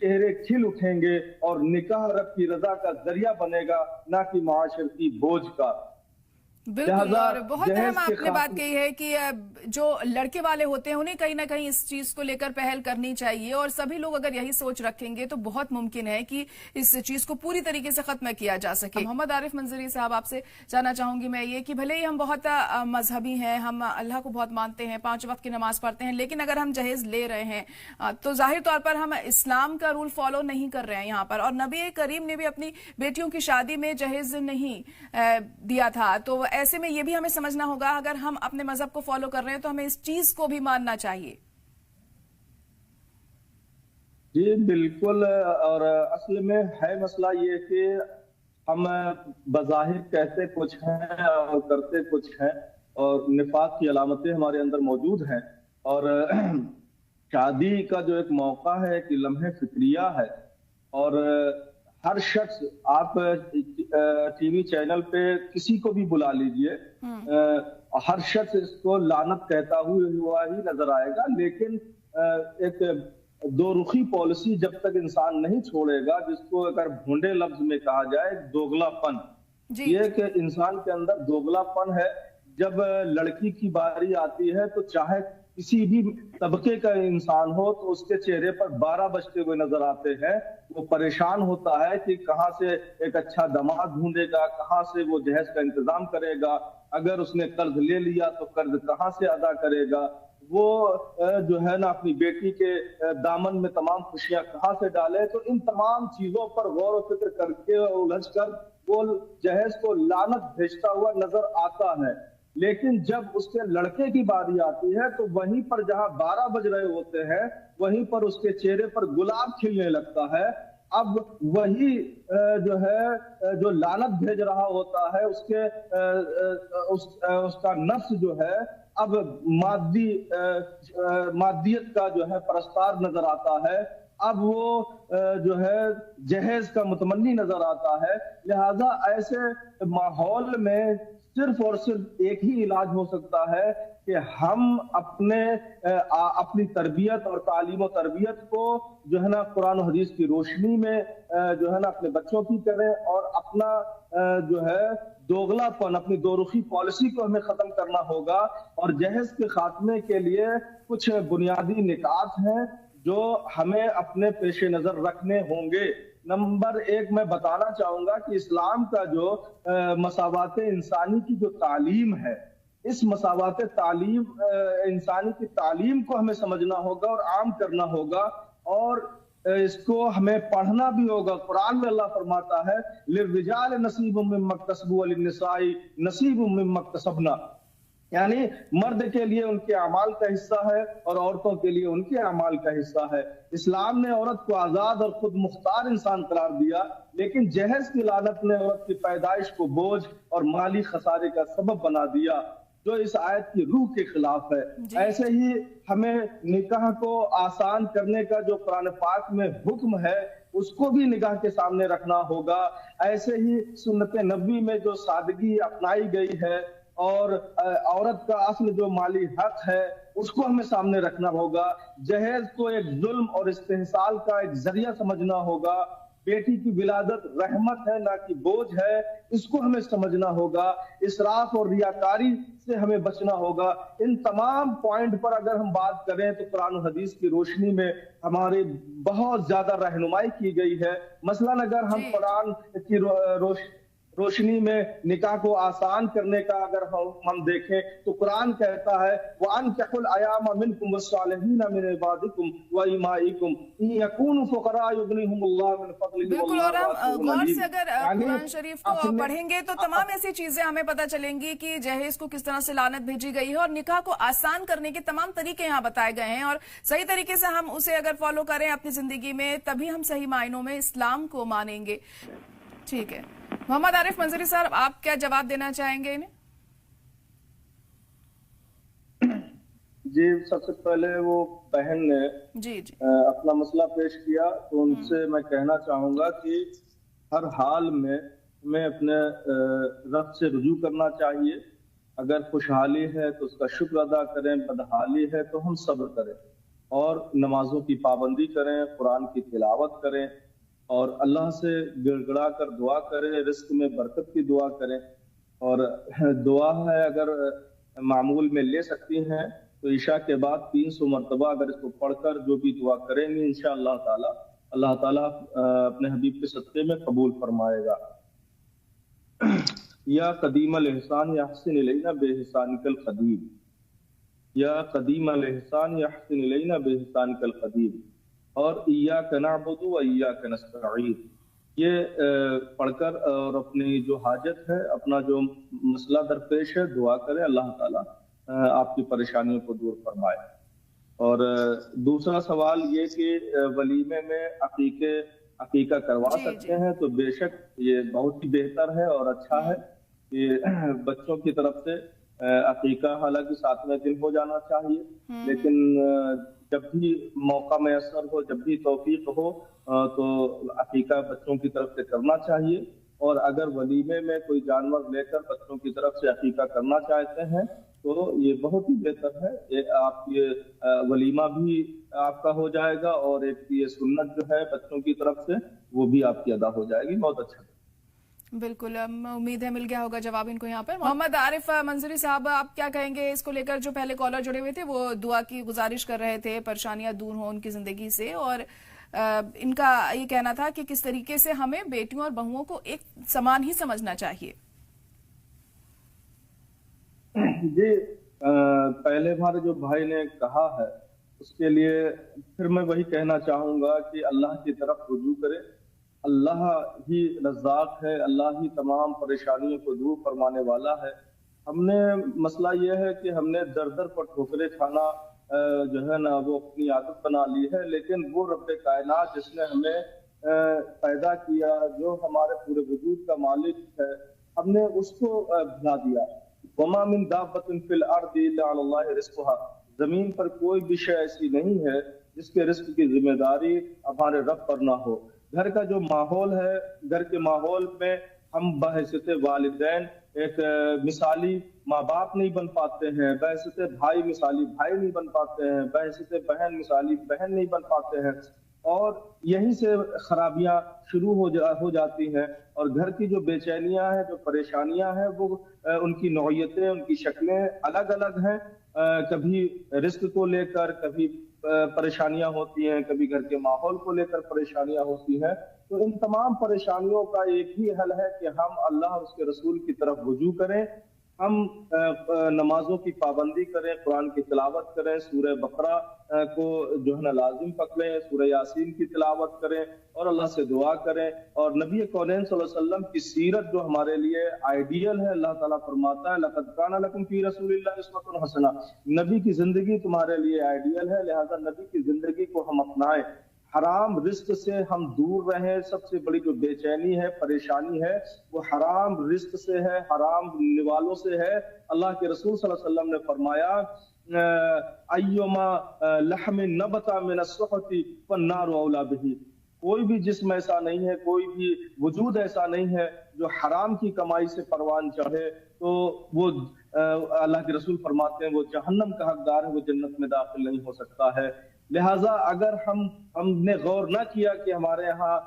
چہرے کھل اٹھیں گے اور نکاح رب کی رضا کا ذریعہ بنے گا، نہ کہ معاشرتی بوجھ کا۔ بالکل، اور بہت اہم آپ نے بات کہی ہے کہ جو لڑکے والے ہوتے ہیں انہیں کہیں نہ کہیں اس چیز کو لے کر پہل کرنی چاہیے، اور سبھی لوگ اگر یہی سوچ رکھیں گے تو بہت ممکن ہے کہ اس چیز کو پوری طریقے سے ختم کیا جا سکے۔ محمد عارف منظری صاحب، آپ سے جاننا چاہوں گی میں یہ کہ بھلے ہی ہم بہت مذہبی ہیں، ہم اللہ کو بہت مانتے ہیں، 5 وقت کی نماز پڑھتے ہیں، لیکن اگر ہم جہیز لے رہے ہیں تو ظاہر طور پر ہم اسلام کا رول فالو نہیں کر رہے ہیں یہاں پر، اور نبی کریم نے بھی اپنی بیٹیوں کی شادی میں جہیز نہیں دیا تھا، تو ایسے میں یہ بھی ہمیں سمجھنا ہوگا اگر ہم اپنے مذہب کو فالو کر رہے ہیں تو ہمیں اس چیز کو بھی ماننا چاہیے۔ جی بالکل، اور اصل میں ہے مسئلہ یہ کہ ہم بظاہر کہتے کچھ ہیں اور کرتے کچھ ہیں، اور نفاق کی علامتیں ہمارے اندر موجود ہیں، اور شادی کا جو ایک موقع ہے، ایک لمحہ فکریہ ہے، اور ہر شخص، آپ ٹی وی چینل پہ کسی کو بھی بلا لیجئے، ہر شخص اس کو لعنت کہتا ہوا ہی نظر آئے گا، لیکن ایک دو رخی پالیسی جب تک انسان نہیں چھوڑے گا، جس کو اگر بھونڈے لفظ میں کہا جائے دوگلا پن، یہ کہ انسان کے اندر دوگلا پن ہے۔ جب لڑکی کی باری آتی ہے تو چاہے کسی بھی طبقے کا انسان ہو تو اس کے چہرے پر 12 بجتے ہوئے نظر آتے ہیں، وہ پریشان ہوتا ہے کہ کہاں سے ایک اچھا داماد ڈھونڈے گا، کہاں سے وہ جہیز کا انتظام کرے گا، اگر اس نے قرض لے لیا تو قرض کہاں سے ادا کرے گا، وہ جو ہے نا اپنی بیٹی کے دامن میں تمام خوشیاں کہاں سے ڈالے۔ تو ان تمام چیزوں پر غور و فکر کر کے الجھ کر وہ جہیز کو لعنت بھیجتا ہوا نظر آتا ہے، لیکن جب اس کے لڑکے کی باری آتی ہے تو وہیں پر جہاں 12 بج رہے ہوتے ہیں وہیں پر اس کے چہرے پر گلاب کھلنے لگتا ہے۔ اب وہی جو ہے جو لعنت بھیج رہا ہوتا ہے، اس کا نفس جو ہے اب مادیت کا جو ہے پرستار نظر آتا ہے، اب وہ جو ہے جہیز کا متمنی نظر آتا ہے۔ لہذا ایسے ماحول میں صرف اور صرف ایک ہی علاج ہو سکتا ہے کہ ہم اپنی تربیت اور تعلیم و تربیت کو جو ہے نا قرآن و حدیث کی روشنی میں جو ہے نا اپنے بچوں کی کریں، اور اپنا جو ہے دوگلا پن، اپنی دو رخی پالیسی کو ہمیں ختم کرنا ہوگا، اور جہیز کے خاتمے کے لیے کچھ بنیادی نکات ہیں جو ہمیں اپنے پیش نظر رکھنے ہوں گے۔ نمبر 1 میں بتانا چاہوں گا کہ اسلام کا جو مساوات انسانی کی جو تعلیم ہے، اس مساوات تعلیم انسانی کی تعلیم کو ہمیں سمجھنا ہوگا اور عام کرنا ہوگا، اور اس کو ہمیں پڑھنا بھی ہوگا۔ قرآن میں اللہ فرماتا ہے للرجال نصیب مما اکتسبوا وللنساء نصیب مما اکتسبنا، یعنی مرد کے لیے ان کے اعمال کا حصہ ہے اور عورتوں کے لیے ان کے اعمال کا حصہ ہے۔ اسلام نے عورت کو آزاد اور خود مختار انسان قرار دیا، لیکن جہیز کی لعنت نے عورت کی پیدائش کو بوجھ اور مالی خسارے کا سبب بنا دیا، جو اس آیت کی روح کے خلاف ہے۔ ایسے ہی ہمیں نکاح کو آسان کرنے کا جو قرآن پاک میں حکم ہے اس کو بھی نگاہ کے سامنے رکھنا ہوگا۔ ایسے ہی سنت نبوی میں جو سادگی اپنائی گئی ہے اور عورت کا اصل جو مالی حق ہے اس کو ہمیں سامنے رکھنا ہوگا۔ جہیز کو ایک ظلم اور استحصال کا ایک ذریعہ سمجھنا ہوگا۔ بیٹی کی ولادت رحمت ہے نہ کہ بوجھ ہے، اس کو ہمیں سمجھنا ہوگا۔ اسراف اور ریاکاری سے ہمیں بچنا ہوگا۔ ان تمام پوائنٹ پر اگر ہم بات کریں تو قرآن و حدیث کی روشنی میں ہماری بہت زیادہ رہنمائی کی گئی ہے۔ مثلاً اگر ہم قرآن کی روشنی میں نکاح کو آسان کرنے کا اگر ہم دیکھیں تو قرآن کہتا ہے وَأَنكِحُوا الْأَيَامَ مِنكُمْ وَالصَّالِحِينَ مِنْ عِبَادِكُمْ وَإِمَائِكُمْ إِن يَكُونُوا فُقَرَاء يُغْنِهُمُ اللَّهُ مِنْ فَضْلِهِ بالکل، اور ہم غور سے اگر قرآن شریف کو پڑھیں گے تو تمام ایسی چیزیں ہمیں پتہ چلیں گی کہ جہیز کو کس طرح سے لعنت بھیجی گئی ہے، اور نکاح کو آسان کرنے کے تمام طریقے یہاں بتائے گئے ہیں، اور صحیح طریقے سے ہم اسے اگر فالو کریں اپنی زندگی میں تبھی ہم صحیح معنوں میں اسلام کو مانیں گے۔ ٹھیک ہے، محمد عارف منظری صاحب، آپ کیا جواب دینا چاہیں گے انہیں؟ جی، سب سے پہلے وہ بہن نے اپنا مسئلہ پیش کیا تو ان سے میں کہنا چاہوں گا کہ ہر حال میں ہمیں اپنے رب سے رجوع کرنا چاہیے۔ اگر خوشحالی ہے تو اس کا شکر ادا کریں، بدحالی ہے تو ہم صبر کریں۔ اور نمازوں کی پابندی کریں، قرآن کی تلاوت کریں اور اللہ سے گڑ گڑا کر دعا کریں، رزق میں برکت کی دعا کریں. اور دعا ہے اگر معمول میں لے سکتی ہیں تو عشاء کے بعد 300 مرتبہ اگر اس کو پڑھ کر جو بھی دعا کریں گے انشاءاللہ تعالی اللہ تعالیٰ اپنے حبیب کے صدقے میں قبول فرمائے گا. یا قدیم الاحسان یحسن الینا باحسانک القدیم، یا قدیم الاحسان یحسن الینا باحسانک القدیم، اور ایاک نعبد و ایاک نستعین. یہ پڑھ کر اور اپنی جو حاجت ہے، اپنا جو مسئلہ درپیش ہے دعا کرے، اللہ تعالیٰ آپ کی پریشانیوں کو دور فرمائے. اور دوسرا سوال یہ کہ ولیمے میں عقیقہ کروا سکتے ہیں، تو بے شک یہ بہت ہی بہتر ہے اور اچھا ہے کہ بچوں کی طرف سے عقیقہ حالانکہ 7ویں دن ہو جانا چاہیے، لیکن جب بھی موقع میسر ہو، جب بھی توفیق ہو تو عقیقہ بچوں کی طرف سے کرنا چاہیے. اور اگر ولیمے میں کوئی جانور لے کر بچوں کی طرف سے عقیقہ کرنا چاہتے ہیں تو یہ بہت ہی بہتر ہے. آپ یہ ولیمہ بھی آپ کا ہو جائے گا اور ایک یہ سنت جو ہے بچوں کی طرف سے وہ بھی آپ کی ادا ہو جائے گی. بہت اچھا. بالکل، امید ہے مل گیا ہوگا جواب ان کو. یہاں پر محمد عارف منظوری صاحب، آپ کیا کہیں گے اس کو لے کر؟ جو پہلے کالر جڑے ہوئے تھے وہ دعا کی گزارش کر رہے تھے، پریشانیاں دور ہوں ان کی زندگی سے، اور ان کا یہ کہنا تھا کہ کس طریقے سے ہمیں بیٹیوں اور بہوؤں کو ایک سامان ہی سمجھنا چاہیے. جی، پہلے ہمارے جو بھائی نے کہا ہے اس کے لیے پھر میں وہی کہنا چاہوں گا کہ اللہ کی طرف رجوع کرے. اللہ ہی رزاق ہے، اللہ ہی تمام پریشانیوں کو دور فرمانے والا ہے. ہم نے مسئلہ یہ ہے کہ ہم نے در در پر ٹھوکریں کھانا جو ہے نا وہ اپنی عادت بنا لی ہے، لیکن وہ رب کائنات جس نے ہمیں پیدا کیا، جو ہمارے پورے وجود کا مالک ہے، ہم نے اس کو بھلا دیا. وما من دابۃ فی الارض الا علی اللہ رزقها. زمین پر کوئی بھی شے ایسی نہیں ہے جس کے رزق کی ذمہ داری ہمارے رب پر نہ ہو. گھر کا جو ماحول ہے، گھر کے ماحول میں ہم بحیثیت والدین ایک مثالی ماں باپ نہیں بن پاتے ہیں، بحیثیت بھائی مثالی بھائی نہیں بن پاتے ہیں، بحیثیت بہن مثالی بہن نہیں بن پاتے ہیں، اور یہیں سے خرابیاں شروع ہو جاتی ہیں. اور گھر کی جو بے چینیاں ہیں، جو پریشانیاں ہیں، وہ ان کی نوعیتیں، ان کی شکلیں الگ الگ ہیں. کبھی رزق کو لے کر کبھی پریشانیاں ہوتی ہیں، کبھی گھر کے ماحول کو لے کر پریشانیاں ہوتی ہیں. تو ان تمام پریشانیوں کا ایک ہی حل ہے کہ ہم اللہ اور اس کے رسول کی طرف رجوع کریں، ہم نمازوں کی پابندی کریں، قرآن کی تلاوت کریں، سورہ بقرہ کو جو ہے نا لازم پکڑیں، سورہ یاسین کی تلاوت کریں اور اللہ سے دعا کریں. اور نبی کونین صلی اللہ علیہ وسلم کی سیرت جو ہمارے لیے آئیڈیل ہے، اللہ تعالیٰ فرماتا ہے لقد کان لکم فی رسول اللہ اسوۃ حسنہ. نبی کی زندگی تمہارے لیے آئیڈیل ہے، لہذا نبی کی زندگی کو ہم اپنائیں. حرام رزق سے ہم دور رہیں. سب سے بڑی جو بے چینی ہے، پریشانی ہے، وہ حرام رزق سے ہے، حرام نوالوں سے ہے. اللہ کے رسول صلی اللہ علیہ وسلم نے فرمایا ایما لحم نبت من السحت فالنار اولی بہ. کوئی بھی جسم ایسا نہیں ہے، کوئی بھی وجود ایسا نہیں ہے جو حرام کی کمائی سے پروان چڑھے تو وہ اللہ کے رسول فرماتے ہیں وہ جہنم کا حقدار ہے، وہ جنت میں داخل نہیں ہو سکتا ہے. لہٰذا اگر ہم نے غور نہ کیا کہ ہمارے ہاں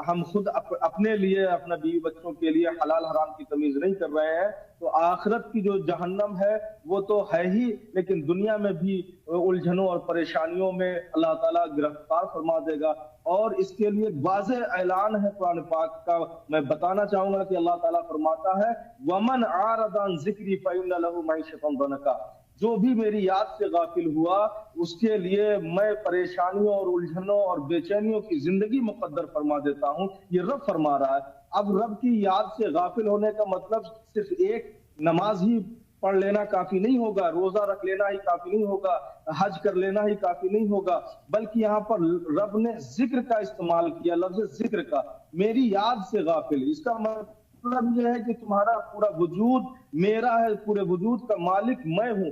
ہم خود اپنے لیے، اپنا بیوی بچوں کے لیے حلال حرام کی تمیز نہیں کر رہے ہیں، تو آخرت کی جو جہنم ہے وہ تو ہے ہی، لیکن دنیا میں بھی الجھنوں اور پریشانیوں میں اللہ تعالیٰ گرفتار فرما دے گا. اور اس کے لیے واضح اعلان ہے قرآن پاک کا. میں بتانا چاہوں گا کہ اللہ تعالیٰ فرماتا ہے وَمَنْ عَارَضَ عَنْ ذِكْرِي فَإِنَّ لَهُ مَعِيشَةً ضَنْكَا. جو بھی میری یاد سے غافل ہوا اس کے لیے میں پریشانیوں اور الجھنوں اور بے چینیوں کی زندگی مقدر فرما دیتا ہوں. یہ رب فرما رہا ہے. اب رب کی یاد سے غافل ہونے کا مطلب صرف ایک نماز ہی پڑھ لینا کافی نہیں ہوگا، روزہ رکھ لینا ہی کافی نہیں ہوگا، حج کر لینا ہی کافی نہیں ہوگا، بلکہ یہاں پر رب نے ذکر کا استعمال کیا، لفظ ذکر کا. میری یاد سے غافل، اس کا مطلب یہ ہے کہ تمہارا پورا وجود میرا ہے، پورے وجود کا مالک میں ہوں،